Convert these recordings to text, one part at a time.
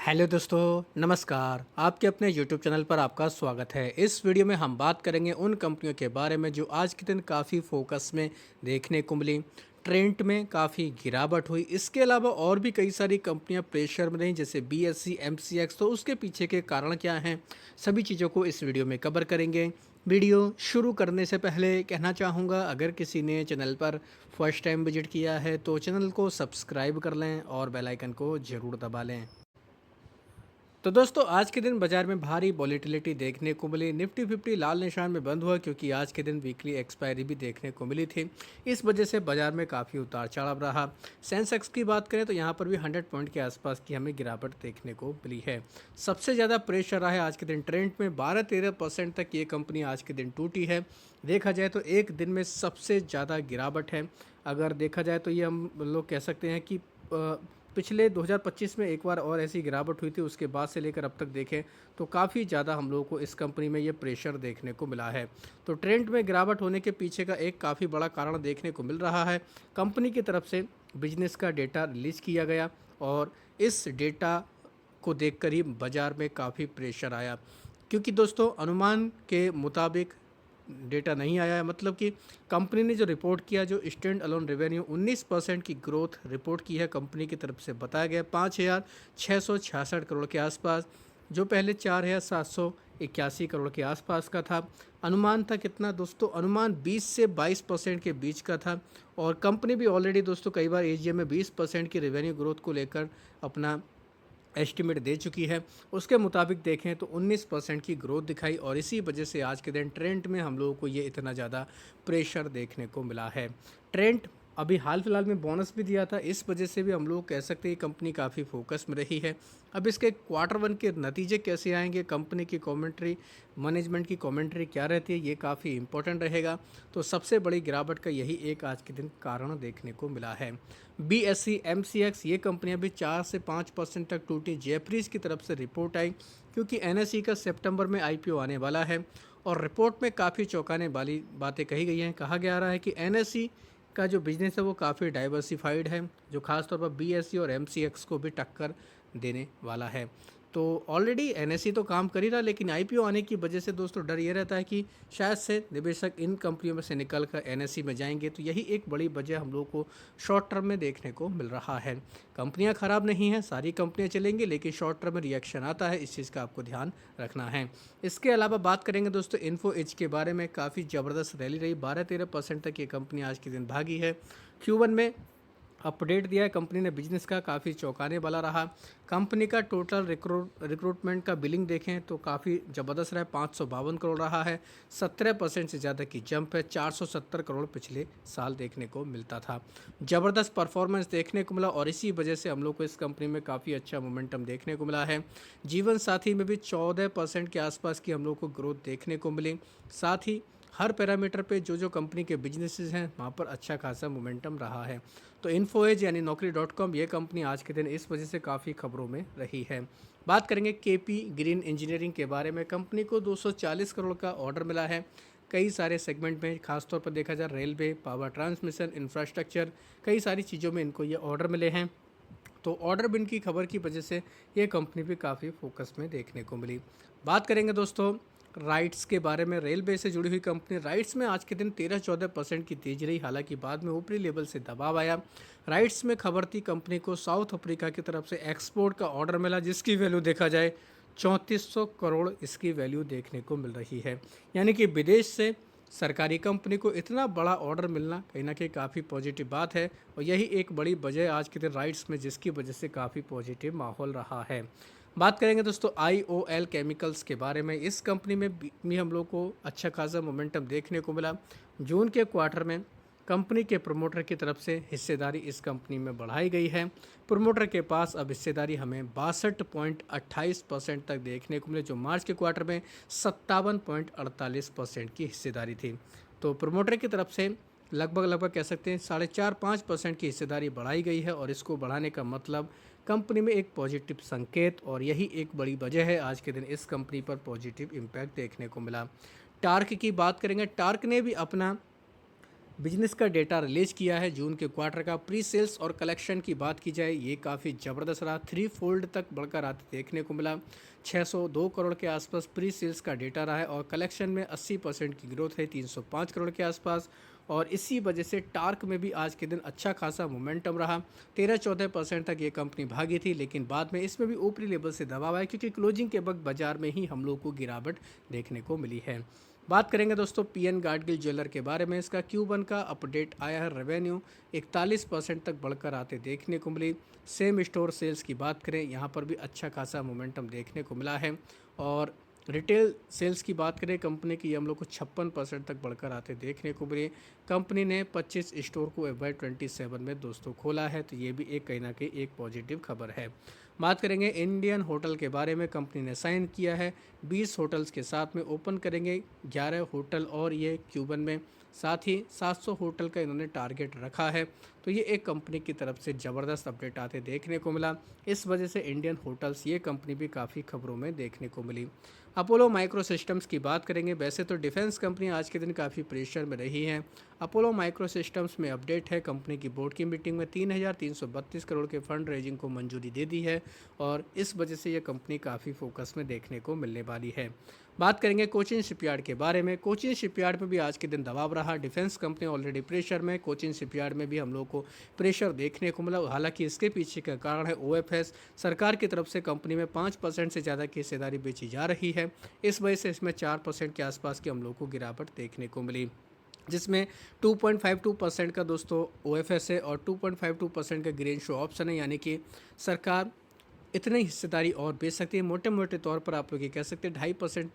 Hello दोस्तों, नमस्कार। आपके अपने यूट्यूब चैनल पर आपका स्वागत है। इस वीडियो में हम बात करेंगे उन कंपनियों के बारे में जो आज के दिन काफ़ी फोकस में देखने को मिली। ट्रेंड में काफ़ी गिरावट हुई। इसके अलावा और भी कई सारी कंपनियां प्रेशर में रहीं, जैसे बीएसई, एमसीएक्स। तो उसके पीछे के कारण क्या हैं, सभी चीज़ों को इस वीडियो में कवर करेंगे। वीडियो शुरू करने से पहले कहना चाहूँगा, अगर किसी ने चैनल पर फर्स्ट टाइम विजिट किया है तो चैनल को सब्सक्राइब कर लें और बेल आइकन को ज़रूर दबा लें। तो दोस्तों, आज के दिन बाजार में भारी वॉलेटिलिटी देखने को मिली। निफ्टी 50 लाल निशान में बंद हुआ, क्योंकि आज के दिन वीकली एक्सपायरी भी देखने को मिली थी। इस वजह से बाजार में काफ़ी उतार चढ़ाव रहा। सेंसेक्स की बात करें तो यहाँ पर भी 100 पॉइंट के आसपास की हमें गिरावट देखने को मिली है। सबसे ज़्यादा प्रेशर रहा है आज के दिन ट्रेंड में। 12-13% तक ये कंपनी आज के दिन टूटी है। देखा जाए तो एक दिन में सबसे ज़्यादा गिरावट है। अगर देखा जाए तो ये हम लोग कह सकते हैं कि पिछले 2025 में एक बार और ऐसी गिरावट हुई थी। उसके बाद से लेकर अब तक देखें तो काफ़ी ज़्यादा हम लोगों को इस कंपनी में ये प्रेशर देखने को मिला है। तो ट्रेंड में गिरावट होने के पीछे का एक काफ़ी बड़ा कारण देखने को मिल रहा है। कंपनी की तरफ से बिजनेस का डेटा रिलीज़ किया गया और इस डेटा को देखकर ही बाज़ार में काफ़ी प्रेशर आया, क्योंकि दोस्तों अनुमान के मुताबिक डेटा नहीं आया है। मतलब कि कंपनी ने जो रिपोर्ट किया, जो स्टैंड अलोन रेवेन्यू 19% की ग्रोथ रिपोर्ट की है कंपनी की तरफ से बताया गया 5,666 करोड़ के आसपास, जो पहले 4,781 करोड़ के आसपास का था। अनुमान था कितना दोस्तों, अनुमान 20 से 22% के बीच का था। और कंपनी भी ऑलरेडी दोस्तों कई बार एजीएम में 20% की रेवेन्यू ग्रोथ को लेकर अपना एस्टिमेट दे चुकी है। उसके मुताबिक देखें तो 19% की ग्रोथ दिखाई, और इसी वजह से आज के दिन ट्रेंड में हम लोगों को ये इतना ज़्यादा प्रेशर देखने को मिला है। ट्रेंड अभी हाल फिलहाल में बोनस भी दिया था, इस वजह से भी हम लोग कह सकते हैं कंपनी काफ़ी फोकस में रही है। अब इसके क्वार्टर वन के नतीजे कैसे आएंगे, कंपनी की कमेंट्री, मैनेजमेंट की कमेंट्री क्या रहती है, ये काफ़ी इंपॉर्टेंट रहेगा। तो सबसे बड़ी गिरावट का यही एक आज के दिन कारण देखने को मिला है। बीएसई, एमसीएक्स ये कंपनियां भी 4 से 5% तक टूटी। जेफरीज की तरफ से रिपोर्ट आई, क्योंकि एनएसई का सितंबर में आईपीओ आने वाला है। और रिपोर्ट में काफ़ी चौंकाने वाली बातें कही गई हैं। कहा जा रहा है कि एनएसई का जो बिज़नेस है वो काफ़ी डाइवर्सिफाइड है, जो खासतौर पर बीएसई और एमसीएक्स को भी टक्कर देने वाला है। तो ऑलरेडी एनएसई तो काम कर ही रहा, लेकिन आईपीओ आने की वजह से दोस्तों डर ये रहता है कि शायद से निवेशक इन कंपनियों में से निकल कर एनएसई में जाएंगे। तो यही एक बड़ी वजह हम लोग को शॉर्ट टर्म में देखने को मिल रहा है। कंपनियां खराब नहीं हैं, सारी कंपनियां चलेंगी, लेकिन शॉर्ट टर्म में रिएक्शन आता है, इस चीज़ का आपको ध्यान रखना है। इसके अलावा बात करेंगे दोस्तों इन्फो एज के बारे में। काफ़ी ज़बरदस्त रैली रही, 12-13% तक ये कंपनी आज के दिन भागी है। Q1 में अपडेट दिया है कंपनी ने बिजनेस का, काफ़ी चौंकाने वाला रहा। कंपनी का टोटल रिक्रूटमेंट का बिलिंग देखें तो काफ़ी ज़बरदस्त रहा है, 552 करोड़ रहा है। 17% से ज़्यादा की जंप है। 470 करोड़ पिछले साल देखने को मिलता था। ज़बरदस्त परफॉर्मेंस देखने को मिला, और इसी वजह से हम लोग को इस कंपनी में काफ़ी अच्छा मोमेंटम देखने को मिला है। जीवन साथी में भी 14% के आसपास की हम लोग को ग्रोथ देखने को मिली। साथ ही हर पैरामीटर पे जो कंपनी के बिजनेसेस हैं वहाँ पर अच्छा खासा मोमेंटम रहा है। तो इन्फोएज यानी नौकरी.com ये कंपनी आज के दिन इस वजह से काफ़ी खबरों में रही है। बात करेंगे केपी ग्रीन इंजीनियरिंग के बारे में। कंपनी को 240 करोड़ का ऑर्डर मिला है कई सारे सेगमेंट में। खासतौर पर देखा जाए रेलवे, पावर ट्रांसमिशन, इंफ्रास्ट्रक्चर, कई सारी चीज़ों में इनको ये ऑर्डर मिले हैं। तो ऑर्डर बिन की खबर की वजह से ये कंपनी भी काफ़ी फोकस में देखने को मिली। बात करेंगे दोस्तों राइट्स के बारे में। रेलवे से जुड़ी हुई कंपनी राइट्स में आज के दिन 13-14% की तेजी रही, हालांकि बाद में ऊपरी लेवल से दबाव आया। राइट्स में खबर थी कंपनी को साउथ अफ्रीका की तरफ से एक्सपोर्ट का ऑर्डर मिला, जिसकी वैल्यू देखा जाए 3400 करोड़ इसकी वैल्यू देखने को मिल रही है। यानी कि विदेश से सरकारी कंपनी को इतना बड़ा ऑर्डर मिलना कहीं ना कहीं काफ़ी पॉजिटिव बात है, और यही एक बड़ी वजह आज के दिन राइट्स में, जिसकी वजह से काफ़ी पॉजिटिव माहौल रहा है। बात करेंगे दोस्तों IOL केमिकल्स के बारे में। इस कंपनी में भी हम लोग को अच्छा खासा मोमेंटम देखने को मिला। जून के क्वार्टर में कंपनी के प्रमोटर की तरफ से हिस्सेदारी इस कंपनी में बढ़ाई गई है। प्रमोटर के पास अब हिस्सेदारी हमें 62.28% तक देखने को मिले, जो मार्च के क्वार्टर में 57.48% की हिस्सेदारी थी। तो प्रमोटर की तरफ से लगभग कह सकते हैं 4.5-5% की हिस्सेदारी बढ़ाई गई है, और इसको बढ़ाने का मतलब कंपनी में एक पॉजिटिव संकेत, और यही एक बड़ी वजह है आज के दिन इस कंपनी पर पॉजिटिव इम्पैक्ट देखने को मिला। टार्क की बात करेंगे। टार्क ने भी अपना बिजनेस का डेटा रिलीज किया है। जून के क्वार्टर का प्री सेल्स और कलेक्शन की बात की जाए, ये काफ़ी ज़बरदस्त रहा, 3 फोल्ड तक बढ़कर आते देखने को मिला। 602 करोड़ के आसपास प्री सेल्स का डेटा रहा है और कलेक्शन में 80% की ग्रोथ है, 305 करोड़ के आसपास। और इसी वजह से टार्क में भी आज के दिन अच्छा खासा मोमेंटम रहा, 13-14% तक ये कंपनी भागी थी, लेकिन बाद में इसमें भी ऊपरी लेवल से दबाव आया क्योंकि क्लोजिंग के वक्त बाजार में ही हम लोग को गिरावट देखने को मिली है। बात करेंगे दोस्तों पीएन गाडगिल ज्वेलर के बारे में। इसका Q1 का अपडेट आया है। रेवेन्यू 41% तक बढ़कर आते देखने को मिली। सेम स्टोर सेल्स की बात करें, यहाँ पर भी अच्छा खासा मोमेंटम देखने को मिला है। और रिटेल सेल्स की बात करें कंपनी की, हम लोग को 56% तक बढ़कर आते देखने को मिले। कंपनी ने 25 स्टोर को FY27 में दोस्तों खोला है, तो ये भी एक कहीं ना कहीं एक पॉजिटिव खबर है। बात करेंगे इंडियन होटल के बारे में। कंपनी ने साइन किया है, 20 होटल्स के साथ में ओपन करेंगे, 11 होटल और ये Q1 में, साथ ही 700 होटल का इन्होंने टारगेट रखा है। तो ये एक कंपनी की तरफ से ज़बरदस्त अपडेट आते देखने को मिला। इस वजह से इंडियन होटल्स ये कंपनी भी काफ़ी खबरों में देखने को मिली। अपोलो माइक्रो सिस्टम्स की बात करेंगे। वैसे तो डिफेंस कंपनी आज के दिन काफ़ी प्रेशर में रही है। अपोलो माइक्रो सिस्टम्स में अपडेट है, कंपनी की बोर्ड की मीटिंग में 3,332 करोड़ के फंड रेजिंग को मंजूरी दे दी है और इस वजह से यह कंपनी काफ़ी फोकस में देखने को मिलने वाली है। बात करेंगे कोचिन शिपयार्ड के बारे में। कोचिन शिपयार्ड में भी आज के दिन दबाव रहा। डिफेंस कंपनी ऑलरेडी प्रेशर में, कोचिन शिपयार्ड में भी हम लोग को प्रेशर देखने को मिला। हालांकि इसके पीछे का कारण है OFS, सरकार की तरफ से कंपनी में 5% से ज़्यादा की हिस्सेदारी बेची जा रही है। इस वजह से इसमें 4% के आसपास की हम लोग को गिरावट देखने को मिली, जिसमें 2.52% का दोस्तों OFS है और 2.52% का ग्रीन शो ऑप्शन है, यानी कि सरकार इतनी हिस्सेदारी और बेच सकती है। मोटे मोटे तौर पर आप लोग ये कह सकते हैं 2.5%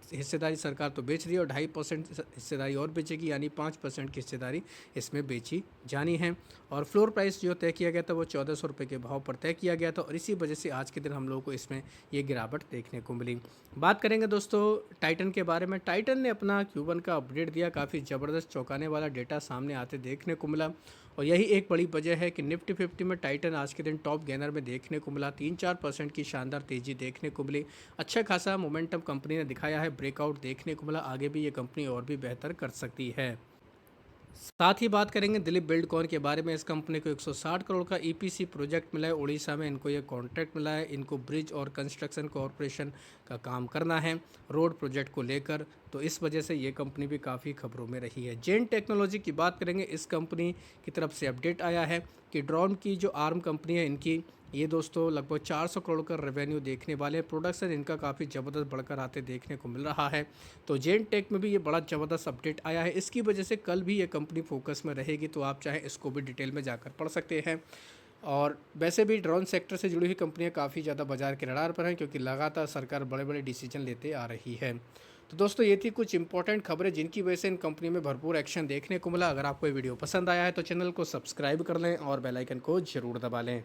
हिस्सेदारी सरकार तो बेच रही है और 2.5% हिस्सेदारी और बेचेगी, यानी 5% की हिस्सेदारी इसमें बेची जानी है। और फ्लोर प्राइस जो तय किया गया था वो 1400 रुपये के भाव पर तय किया गया था और इसी वजह से आज के दिन हम लोगों को इसमें ये गिरावट देखने को मिली। बात करेंगे दोस्तों टाइटन के बारे में। टाइटन ने अपना Q1 का अपडेट दिया, काफ़ी ज़बरदस्त चौंकाने वाला डेटा सामने आते देखने को मिला और यही एक बड़ी वजह है कि निफ्टी 50 में टाइटन आज के दिन टॉप गेनर में देखने को मिला। 3-4% की शानदार तेज़ी देखने को मिली। अच्छा खासा मोमेंटम कंपनी ने दिखाया है, ब्रेकआउट देखने को मिला। आगे भी ये कंपनी और भी बेहतर कर सकती है। साथ ही बात करेंगे दिलीप बिल्डकॉन के बारे में। इस कंपनी को 160 करोड़ का EPC प्रोजेक्ट मिला है उड़ीसा में। इनको ये कॉन्ट्रैक्ट मिला है, इनको ब्रिज और कंस्ट्रक्शन कॉरपोरेशन का काम करना है रोड प्रोजेक्ट को लेकर, तो इस वजह से ये कंपनी भी काफ़ी खबरों में रही है। जेन टेक्नोलॉजी की बात करेंगे। इस कंपनी की तरफ से अपडेट आया है कि ड्रोन की जो आर्म कंपनी है इनकी, ये दोस्तों लगभग 400 करोड़ का रेवेन्यू देखने वाले हैं। प्रोडक्शन इनका काफ़ी ज़बरदस्त बढ़कर आते देखने को मिल रहा है। तो जेन टेक में भी ये बड़ा ज़बरदस्त अपडेट आया है। इसकी वजह से कल भी ये कंपनी फोकस में रहेगी, तो आप चाहे इसको भी डिटेल में जाकर पढ़ सकते हैं। और वैसे भी ड्रोन सेक्टर से जुड़ी हुई कंपनियां काफ़ी ज़्यादा बाजार के रडार पर हैं क्योंकि लगातार सरकार बड़े बड़े डिसीजन लेते आ रही है। तो दोस्तों ये थी कुछ इंपॉर्टेंट खबरें जिनकी वजह से इन कंपनी में भरपूर एक्शन देखने को मिला। अगर आपको ये वीडियो पसंद आया है तो चैनल को सब्सक्राइब कर लें और बेल आइकन को ज़रूर दबा लें।